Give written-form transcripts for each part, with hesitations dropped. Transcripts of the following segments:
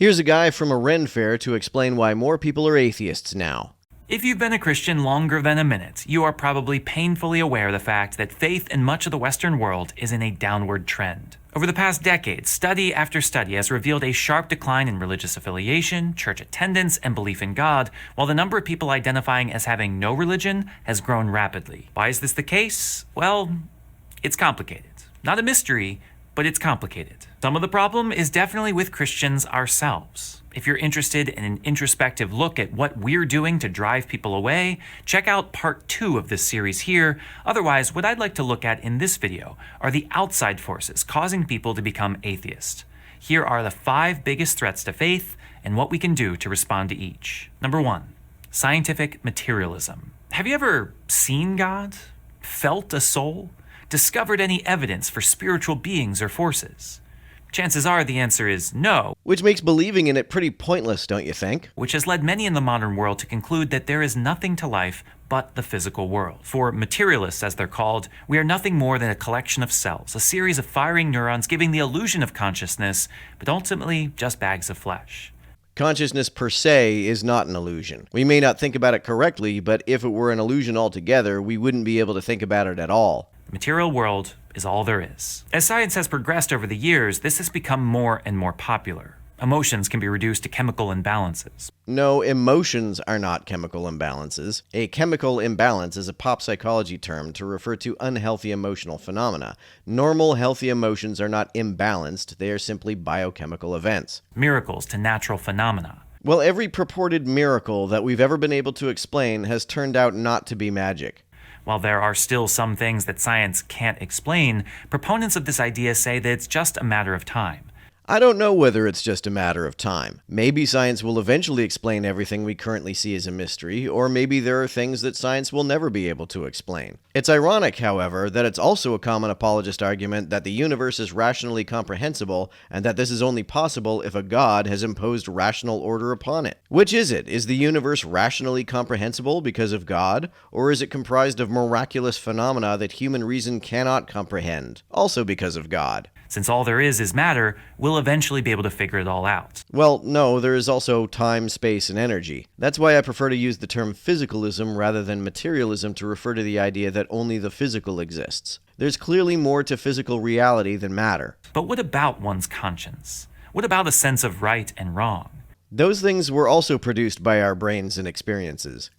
Here's a guy from a Ren fair to explain why more people are atheists now. If you've been a Christian longer than a minute, you are probably painfully aware of the fact that faith in much of the Western world is in a downward trend. Over the past decade, study after study has revealed a sharp decline in religious affiliation, church attendance, and belief in God, while the number of people identifying as having no religion has grown rapidly. Why is this the case? Well, it's complicated. Not a mystery, but it's complicated. Some of the problem is definitely with Christians ourselves. If you're interested in an introspective look at what we're doing to drive people away, check out part 2 of this series here. Otherwise, what I'd like to look at in this video are the outside forces causing people to become atheists. Here are the 5 biggest threats to faith and what we can do to respond to each. Number 1, scientific materialism. Have you ever seen God? Felt a soul? Discovered any evidence for spiritual beings or forces? Chances are the answer is no. Which makes believing in it pretty pointless, don't you think? Which has led many in the modern world to conclude that there is nothing to life but the physical world. For materialists, as they're called, we are nothing more than a collection of cells, a series of firing neurons giving the illusion of consciousness, but ultimately just bags of flesh. Consciousness per se is not an illusion. We may not think about it correctly, but if it were an illusion altogether, we wouldn't be able to think about it at all. The material world is all there is. As science has progressed over the years, this has become more and more popular. Emotions can be reduced to chemical imbalances. No, emotions are not chemical imbalances. A chemical imbalance is a pop psychology term to refer to unhealthy emotional phenomena. Normal, healthy emotions are not imbalanced, they are simply biochemical events. Miracles to natural phenomena. Well, every purported miracle that we've ever been able to explain has turned out not to be magic. While there are still some things that science can't explain, proponents of this idea say that it's just a matter of time. I don't know whether it's just a matter of time. Maybe science will eventually explain everything we currently see as a mystery, or maybe there are things that science will never be able to explain. It's ironic, however, that it's also a common apologist argument that the universe is rationally comprehensible, and that this is only possible if a god has imposed rational order upon it. Which is it? Is the universe rationally comprehensible because of God, or is it comprised of miraculous phenomena that human reason cannot comprehend, also because of God? Since all there is matter, we'll eventually be able to figure it all out. Well, no, there is also time, space, and energy. That's why I prefer to use the term physicalism rather than materialism to refer to the idea that only the physical exists. There's clearly more to physical reality than matter. But what about one's conscience? What about a sense of right and wrong? Those things were also produced by our brains and experiences.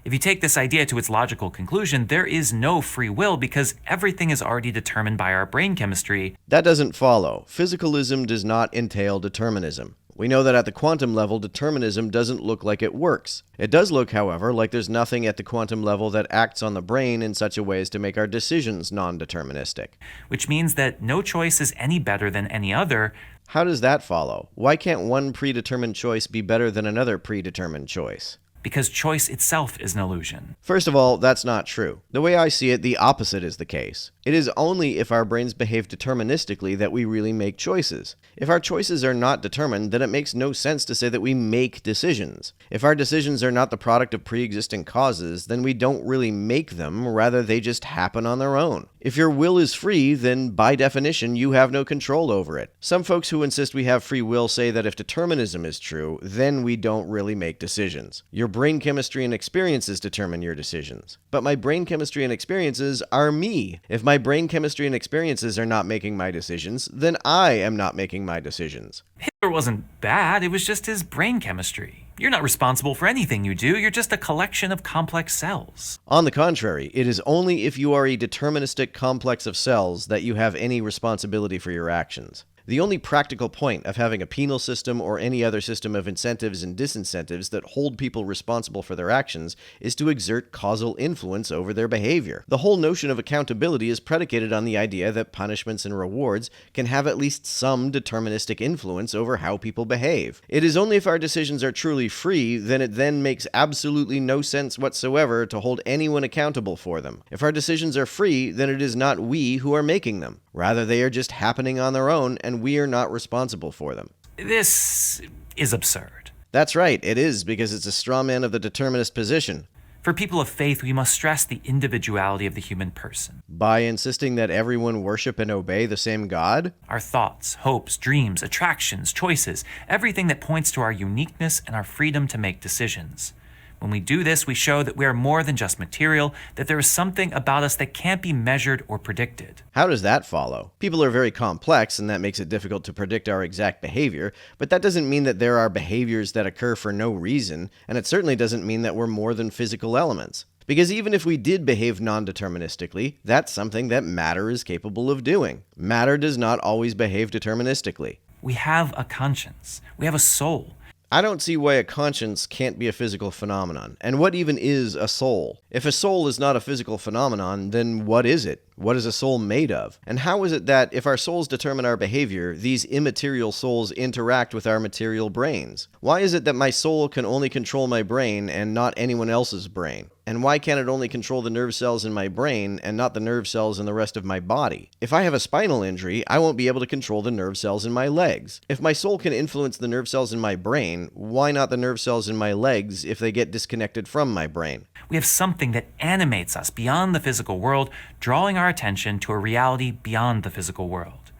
If you take this idea to its logical conclusion, there is no free will because everything is already determined by our brain chemistry. That doesn't follow. Physicalism does not entail determinism. We know that at the quantum level, determinism doesn't look like it works. It does look, however, like there's nothing at the quantum level that acts on the brain in such a way as to make our decisions non-deterministic. Which means that no choice is any better than any other. How does that follow? Why can't one predetermined choice be better than another predetermined choice? Because choice itself is an illusion. First of all, that's not true. The way I see it, the opposite is the case. It is only if our brains behave deterministically that we really make choices. If our choices are not determined, then it makes no sense to say that we make decisions. If our decisions are not the product of pre-existing causes, then we don't really make them, rather they just happen on their own. If your will is free, then by definition you have no control over it. Some folks who insist we have free will say that if determinism is true, then we don't really make decisions. Your brain chemistry and experiences determine your decisions. But my brain chemistry and experiences are me. If my brain chemistry and experiences are not making my decisions, then I am not making my decisions. Hitler wasn't bad, it was just his brain chemistry. You're not responsible for anything you do, you're just a collection of complex cells. On the contrary, it is only if you are a deterministic complex of cells that you have any responsibility for your actions. The only practical point of having a penal system or any other system of incentives and disincentives that hold people responsible for their actions is to exert causal influence over their behavior. The whole notion of accountability is predicated on the idea that punishments and rewards can have at least some deterministic influence over how people behave. It is only if our decisions are truly free that it then makes absolutely no sense whatsoever to hold anyone accountable for them. If our decisions are free, then it is not we who are making them. Rather, they are just happening on their own, and we are not responsible for them. This is absurd. That's right, it is, because it's a straw man of the determinist position. For people of faith, we must stress the individuality of the human person. By insisting that everyone worship and obey the same God? Our thoughts, hopes, dreams, attractions, choices, everything that points to our uniqueness and our freedom to make decisions. When we do this, we show that we are more than just material, that there is something about us that can't be measured or predicted. How does that follow? People are very complex, and that makes it difficult to predict our exact behavior, but that doesn't mean that there are behaviors that occur for no reason, and it certainly doesn't mean that we're more than physical elements. Because even if we did behave non-deterministically, that's something that matter is capable of doing. Matter does not always behave deterministically. We have a conscience. We have a soul. I don't see why a conscience can't be a physical phenomenon. And what even is a soul? If a soul is not a physical phenomenon, then what is it? What is a soul made of? And how is it that, if our souls determine our behavior, these immaterial souls interact with our material brains? Why is it that my soul can only control my brain and not anyone else's brain? And why can't it only control the nerve cells in my brain and not the nerve cells in the rest of my body? If I have a spinal injury, I won't be able to control the nerve cells in my legs. If my soul can influence the nerve cells in my brain, why not the nerve cells in my legs if they get disconnected from my brain? We have something that animates us beyond the physical world, drawing our attention to a reality beyond the physical world.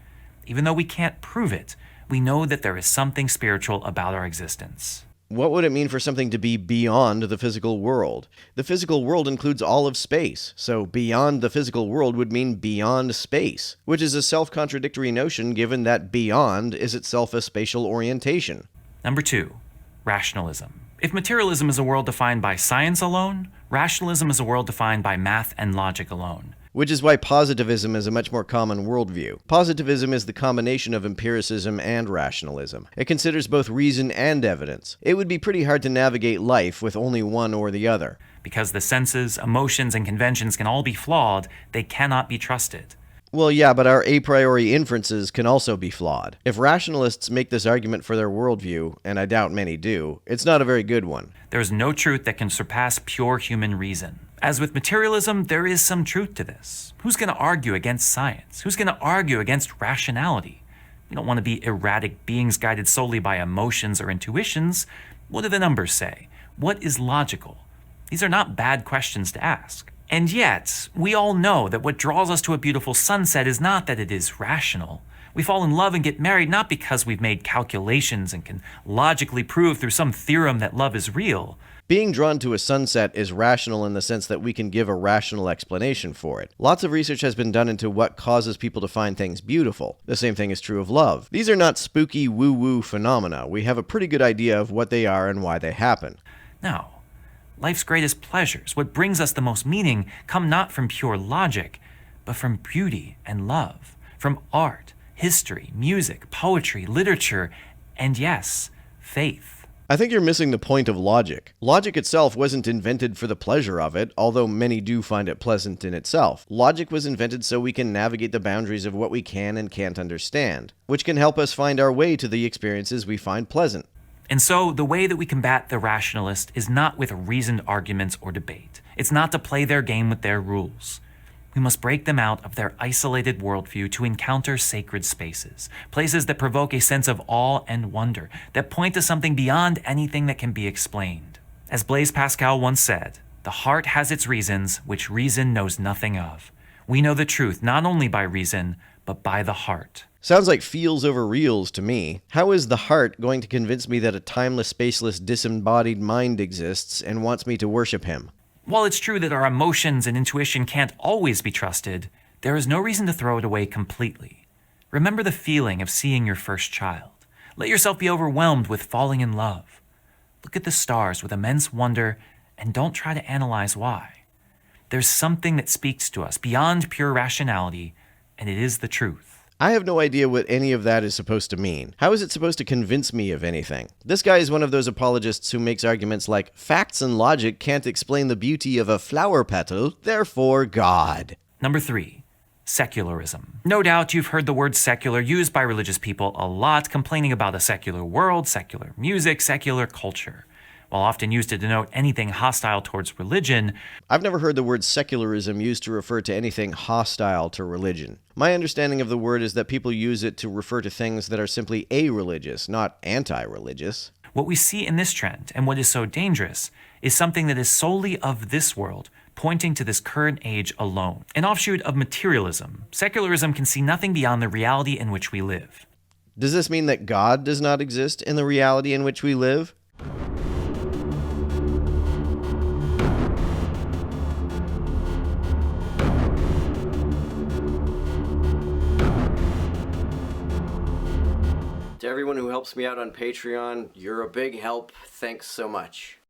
Even though we can't prove it, we know that there is something spiritual about our existence. What would it mean for something to be beyond the physical world? The physical world includes all of space, so beyond the physical world would mean beyond space, which is a self-contradictory notion given that beyond is itself a spatial orientation. Number 2, rationalism. If materialism is a world defined by science alone, rationalism is a world defined by math and logic alone. Which is why positivism is a much more common worldview. Positivism is the combination of empiricism and rationalism. It considers both reason and evidence. It would be pretty hard to navigate life with only one or the other. Because the senses, emotions, and conventions can all be flawed, they cannot be trusted. Well, yeah, but our a priori inferences can also be flawed. If rationalists make this argument for their worldview, and I doubt many do, it's not a very good one. There is no truth that can surpass pure human reason. As with materialism, there is some truth to this. Who's going to argue against science? Who's going to argue against rationality? We don't want to be erratic beings guided solely by emotions or intuitions. What do the numbers say? What is logical? These are not bad questions to ask. And yet, we all know that what draws us to a beautiful sunset is not that it is rational. We fall in love and get married not because we've made calculations and can logically prove through some theorem that love is real. Being drawn to a sunset is rational in the sense that we can give a rational explanation for it. Lots of research has been done into what causes people to find things beautiful. The same thing is true of love. These are not spooky woo-woo phenomena. We have a pretty good idea of what they are and why they happen. No. Life's greatest pleasures, what brings us the most meaning, come not from pure logic, but from beauty and love, from art, history, music, poetry, literature, and yes, faith. I think you're missing the point of logic. Logic itself wasn't invented for the pleasure of it, although many do find it pleasant in itself. Logic was invented so we can navigate the boundaries of what we can and can't understand, which can help us find our way to the experiences we find pleasant. And so, the way that we combat the rationalist is not with reasoned arguments or debate. It's not to play their game with their rules. We must break them out of their isolated worldview to encounter sacred spaces, places that provoke a sense of awe and wonder, that point to something beyond anything that can be explained. As Blaise Pascal once said, "The heart has its reasons, which reason knows nothing of." We know the truth not only by reason, but by the heart. Sounds like feels over reals to me. How is the heart going to convince me that a timeless, spaceless, disembodied mind exists and wants me to worship him? While it's true that our emotions and intuition can't always be trusted, there is no reason to throw it away completely. Remember the feeling of seeing your first child. Let yourself be overwhelmed with falling in love. Look at the stars with immense wonder and don't try to analyze why. There's something that speaks to us beyond pure rationality, and it is the truth. I have no idea what any of that is supposed to mean. How is it supposed to convince me of anything? This guy is one of those apologists who makes arguments like, facts and logic can't explain the beauty of a flower petal, therefore God. Number 3, secularism. No doubt you've heard the word secular used by religious people a lot, complaining about a secular world, secular music, secular culture. While often used to denote anything hostile towards religion, I've never heard the word secularism used to refer to anything hostile to religion. My understanding of the word is that people use it to refer to things that are simply a-religious, not anti-religious. What we see in this trend, and what is so dangerous, is something that is solely of this world, pointing to this current age alone. An offshoot of materialism, secularism can see nothing beyond the reality in which we live. Does this mean that God does not exist in the reality in which we live? To everyone who helps me out on Patreon, you're a big help. Thanks so much.